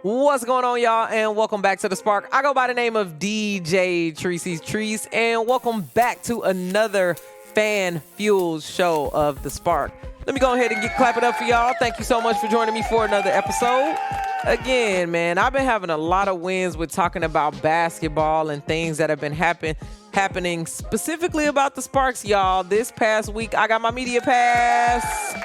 What's going on, y'all, and welcome back to The Spark. I go by the name of DJ Treacy's Trees, and welcome back to another fan-fueled show of The Spark. Let me go ahead and clap it up for y'all. Thank you so much for joining me for another episode. Again, man, I've been having a lot of wins with talking about basketball and things that have been happening specifically about the Sparks, y'all. This past week, I got my media pass.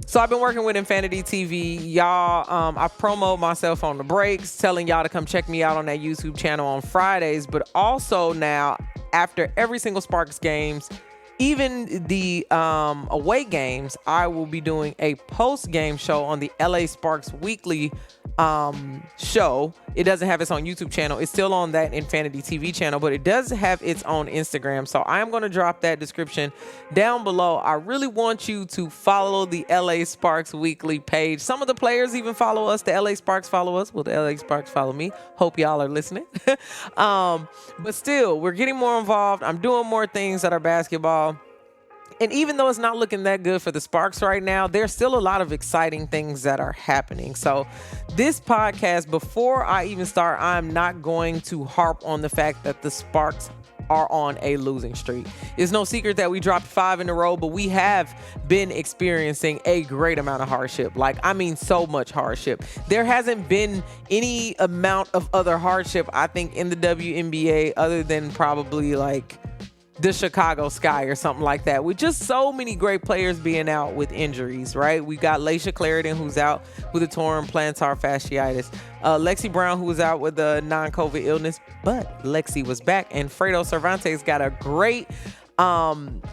So I've been working with Infinity TV. Y'all, I promote myself on the breaks, telling y'all to come check me out on that YouTube channel on Fridays. But also now, after every single Sparks games, even the away games, I will be doing a post-game show on the LA Sparks Weekly show. It doesn't have its own YouTube channel. It's still on that Infinity TV channel, but it does have its own Instagram. So I am going to drop that description down below. I really want you to follow the LA Sparks Weekly page. Some of the players even follow us. The LA Sparks follow us. Well, the LA Sparks follow me. Hope y'all are listening. But still, we're getting more involved. I'm doing more things that are basketball. And even though it's not looking that good for the Sparks right now, there's still a lot of exciting things that are happening. So this podcast, before I even start, I'm not going to harp on the fact that the Sparks are on a losing streak. It's no secret that we dropped 5 in a row, but we have been experiencing a great amount of hardship. So much hardship. There hasn't been any amount of other hardship, I think, in the WNBA other than probably the Chicago Sky or something like that, with just so many great players being out with injuries, right? We got Laisha Clarendon, who's out with a torn plantar fasciitis. Lexi Brown, who was out with a non-COVID illness, but Lexi was back. And Fredo Cervantes got a great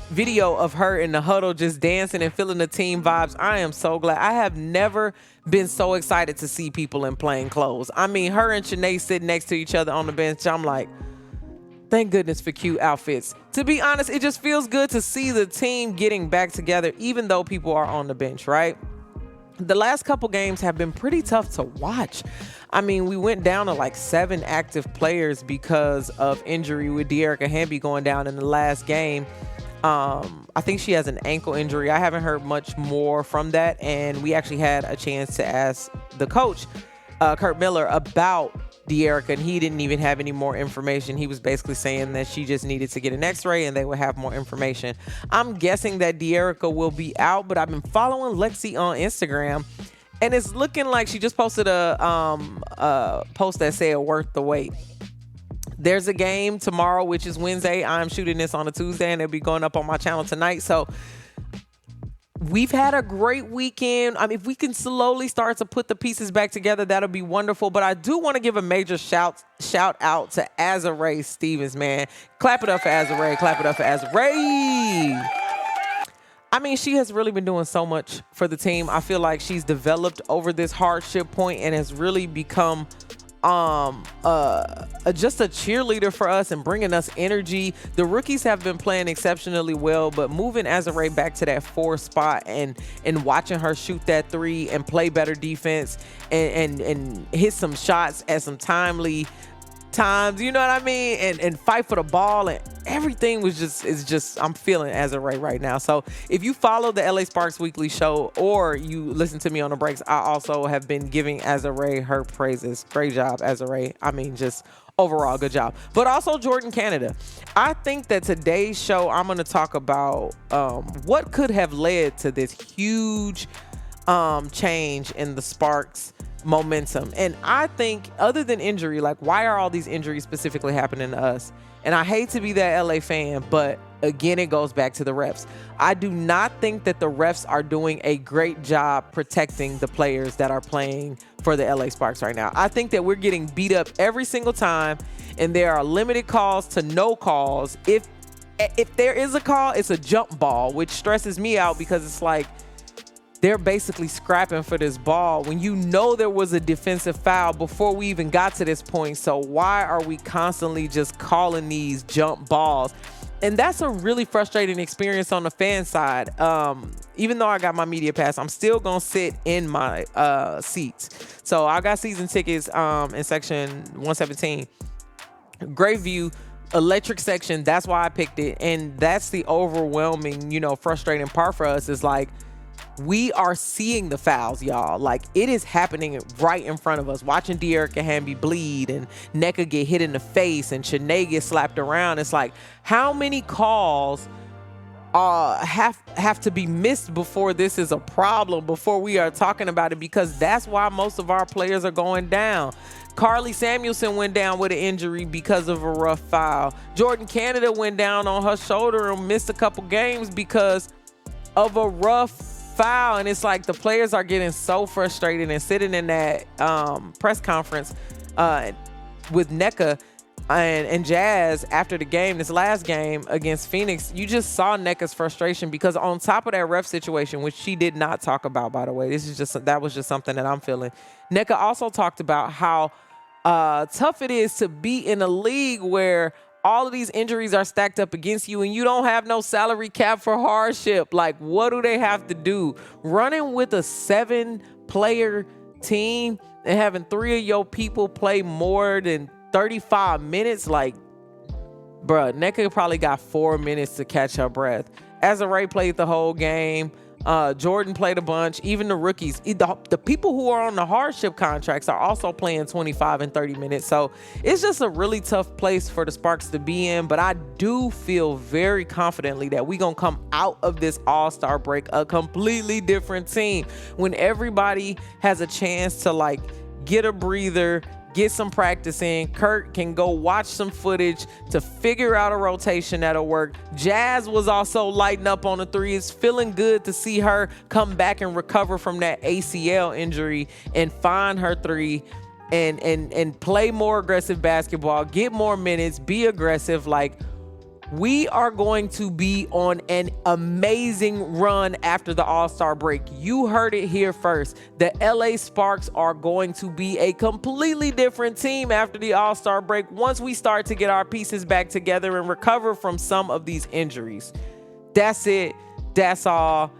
video of her in the huddle just dancing and feeling the team vibes. I am so glad. I have never been so excited to see people in plain clothes. I mean, her and Shanae sitting next to each other on the bench. I'm like, thank goodness for cute outfits. To be honest, it just feels good to see the team getting back together, even though people are on the bench, right? The last couple games have been pretty tough to watch. I mean, we went down to 7 active players because of injury, with De'Erica Hamby going down in the last game. I think she has an ankle injury. I haven't heard much more from that. And we actually had a chance to ask the coach, Kurt Miller, about De'Erica, and he didn't even have any more information. He was basically saying that she just needed to get an x-ray and they would have more information. I'm guessing that De'Erica will be out, but I've been following Lexi on Instagram, and it's looking like she just posted a post that said worth the wait. There's a game tomorrow, which is Wednesday. I'm shooting this on a Tuesday, and it'll be going up on my channel tonight. So we've had a great weekend. I mean, if we can slowly start to put the pieces back together, that'll be wonderful. But I do want to give a major shout out to Azurá Stevens, man. Clap it up for Azurá. Clap it up for Azurá. I mean, she has really been doing so much for the team. I feel like she's developed over this hardship point and has really become just a cheerleader for us and bringing us energy. The rookies have been playing exceptionally well, but moving Azurá back to that 4 spot and watching her shoot that 3 and play better defense and hit some shots at some timely times, you know what I mean, and fight for the ball, and everything was just I'm feeling Azurá right now. So if you follow the LA Sparks Weekly show or you listen to me on the breaks, I also have been giving Azurá her praises. Great job, Azurá. I mean, just overall good job. But also Jordan Canada. I think that today's show, I'm going to talk about what could have led to this huge change in the Sparks momentum. And I think, other than injury, why are all these injuries specifically happening to us? And I hate to be that LA fan, but again, it goes back to the refs. I do not think that the refs are doing a great job protecting the players that are playing for the LA Sparks right now. I think that we're getting beat up every single time, and there are limited calls to no calls. If there is a call, it's a jump ball, which stresses me out because it's like, they're basically scrapping for this ball when you know there was a defensive foul before we even got to this point. So why are we constantly just calling these jump balls? And that's a really frustrating experience on the fan side. Even though I got my media pass, I'm still going to sit in my seats. So I got season tickets in section 117. Great view. Electric section. That's why I picked it. And that's the overwhelming, frustrating part for us is we are seeing the fouls, y'all. Like, it is happening right in front of us. Watching De'Erica Hamby bleed and Nneka get hit in the face and Shanae get slapped around. It's like, how many calls have to be missed before this is a problem, before we are talking about it? Because that's why most of our players are going down. Carly Samuelson went down with an injury because of a rough foul. Jordan Canada went down on her shoulder and missed a couple games because of a rough foul. And it's like the players are getting so frustrated, and sitting in that press conference with Nneka and Jazz after the game, this last game against Phoenix, you just saw Nneka's frustration because on top of that ref situation, which she did not talk about, by the way, that was just something that I'm feeling. Nneka also talked about how tough it is to be in a league where all of these injuries are stacked up against you and you don't have no salary cap for hardship. Like, what do they have to do? Running with a 7-player team and having 3 of your people play more than 35 minutes, like, bruh, Nneka probably got 4 minutes to catch her breath. Azare played the whole game. Jordan played a bunch. Even the rookies, the people who are on the hardship contracts are also playing 25 and 30 minutes. So it's just a really tough place for the Sparks to be in. But I do feel very confidently that we're going to come out of this All-Star break a completely different team when everybody has a chance to, like, get a breather, get some practice in. Kurt can go watch some footage to figure out a rotation that'll work. Jazz was also lighting up on the three. It's feeling good to see her come back and recover from that ACL injury and find her three and play more aggressive basketball, get more minutes, be aggressive. Like, we are going to be on an amazing run after the All-Star break. You heard it here first. The LA Sparks are going to be a completely different team after the All-Star break once we start to get our pieces back together and recover from some of these injuries. That's it. That's all.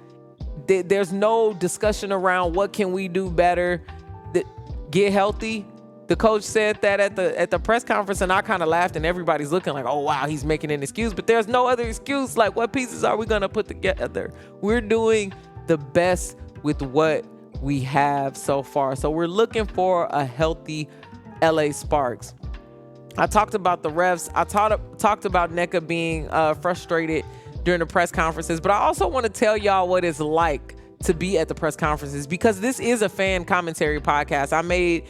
There's no discussion around what can we do better. Get healthy. The coach said that at the press conference, and I kind of laughed, and everybody's looking like, oh, wow, he's making an excuse. But there's no other excuse. Like, what pieces are we going to put together? We're doing the best with what we have so far. So we're looking for a healthy LA Sparks. I talked about the refs. I talked about Nneka being frustrated during the press conferences. But I also want to tell y'all what it's like to be at the press conferences, because this is a fan commentary podcast. I made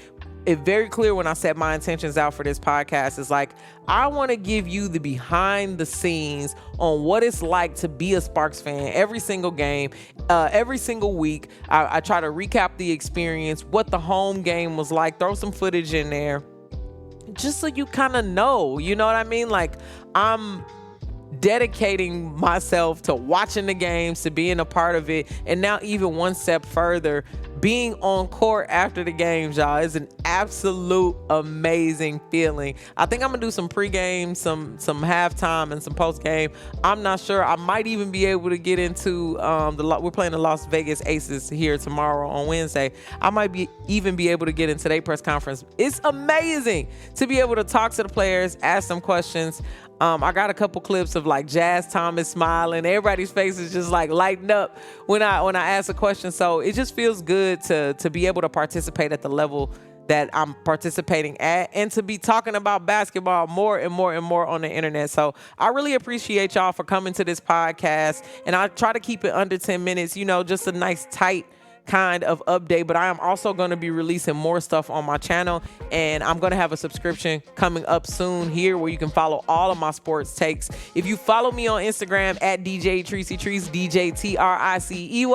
it very clear when I set my intentions out for this podcast. Is like, I want to give you the behind the scenes on what it's like to be a Sparks fan every single game, every single week. I try to recap the experience, what the home game was like, throw some footage in there, just so you kind of know, you know what I mean? Like, I'm dedicating myself to watching the games, to being a part of it, and now even one step further, being on court after the games, y'all, is an absolute amazing feeling. I think I'm gonna do some pregame, some halftime, and some postgame. I'm not sure. I might even be able to get into we're playing the Las Vegas Aces here tomorrow on Wednesday. I might even be able to get into their press conference. It's amazing to be able to talk to the players, ask them questions. I got a couple clips of like Jazz Thomas smiling. Everybody's face is just like lighting up when I ask a question. So it just feels good to be able to participate at the level that I'm participating at, and to be talking about basketball more and more and more on the internet. So I really appreciate y'all for coming to this podcast, and I try to keep it under 10 minutes, you know, just a nice tight kind of update. But I am also going to be releasing more stuff on my channel, and I'm going to have a subscription coming up soon here where you can follow all of my sports takes. If you follow me on Instagram at DJ Tricey Treece, DJ TRICEY,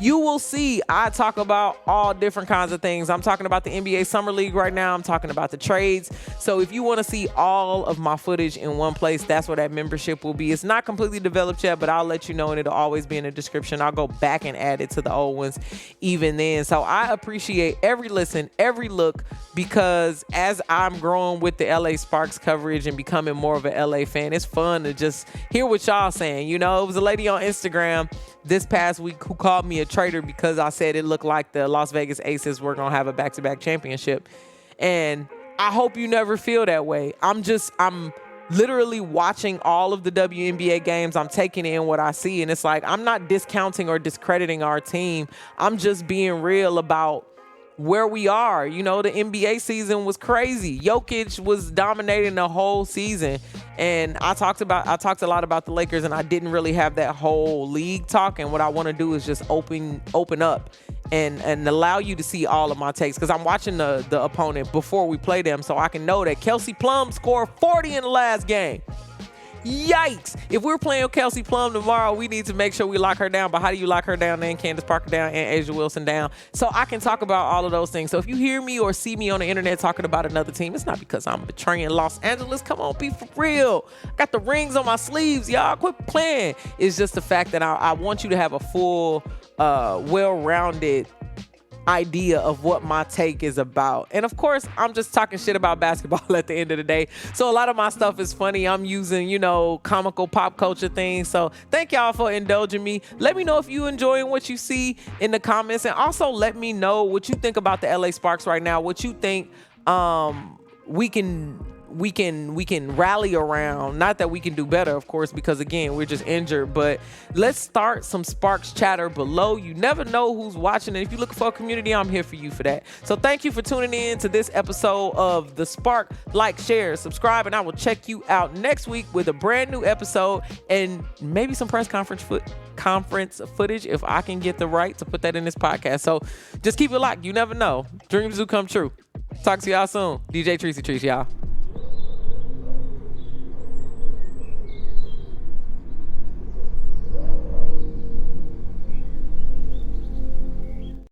you will see I talk about all different kinds of things. I'm talking about the NBA Summer League right now. I'm talking about the trades. So if you want to see all of my footage in one place, that's where that membership will be. It's not completely developed yet, but I'll let you know, and it'll always be in the description. I'll go back and add it to the old ones even then. So I appreciate every listen, every look, because as I'm growing with the LA Sparks coverage and becoming more of an LA fan, it's fun to just hear what y'all saying. You know, it was a lady on Instagram this past week who called me a traitor because I said it looked like the Las Vegas Aces were going to have a back-to-back championship. And I hope you never feel that way. I'm literally watching all of the WNBA games. I'm taking in what I see. And it's like, I'm not discounting or discrediting our team. I'm just being real about where we are. You know, the NBA season was crazy. Jokic was dominating the whole season. And I talked a lot about the Lakers, and I didn't really have that whole league talk. And what I want to do is just open up and allow you to see all of my takes, because I'm watching the opponent before we play them, so I can know that Kelsey Plum scored 40 in the last game. Yikes. If we're playing Kelsey Plum tomorrow, we need to make sure we lock her down. But how do you lock her down and Candace Parker down and Asia Wilson down? So I can talk about all of those things. So if you hear me or see me on the internet talking about another team, it's not because I'm betraying Los Angeles. Come on, be for real. I got the rings on my sleeves, y'all. Quit playing. It's just the fact that I want you to have a full, well-rounded idea of what my take is about. And of course, I'm just talking shit about basketball at the end of the day. So a lot of my stuff is funny. I'm using, comical pop culture things. So thank y'all for indulging me. Let me know if you enjoying what you see in the comments. And also let me know what you think about the LA Sparks right now. What you think we can rally around. Not that we can do better, of course, because again, we're just injured, but let's start some Sparks chatter below. You never know who's watching, and if you're looking for a community, I'm here for you for that. So thank you for tuning in to this episode of The Spark. Like, share, subscribe, and I will check you out next week with a brand new episode and maybe some press conference footage if I can get the right to put that in this podcast. So just keep it locked. You never know. Dreams do come true. Talk to y'all soon. DJ Treacy Trees, y'all.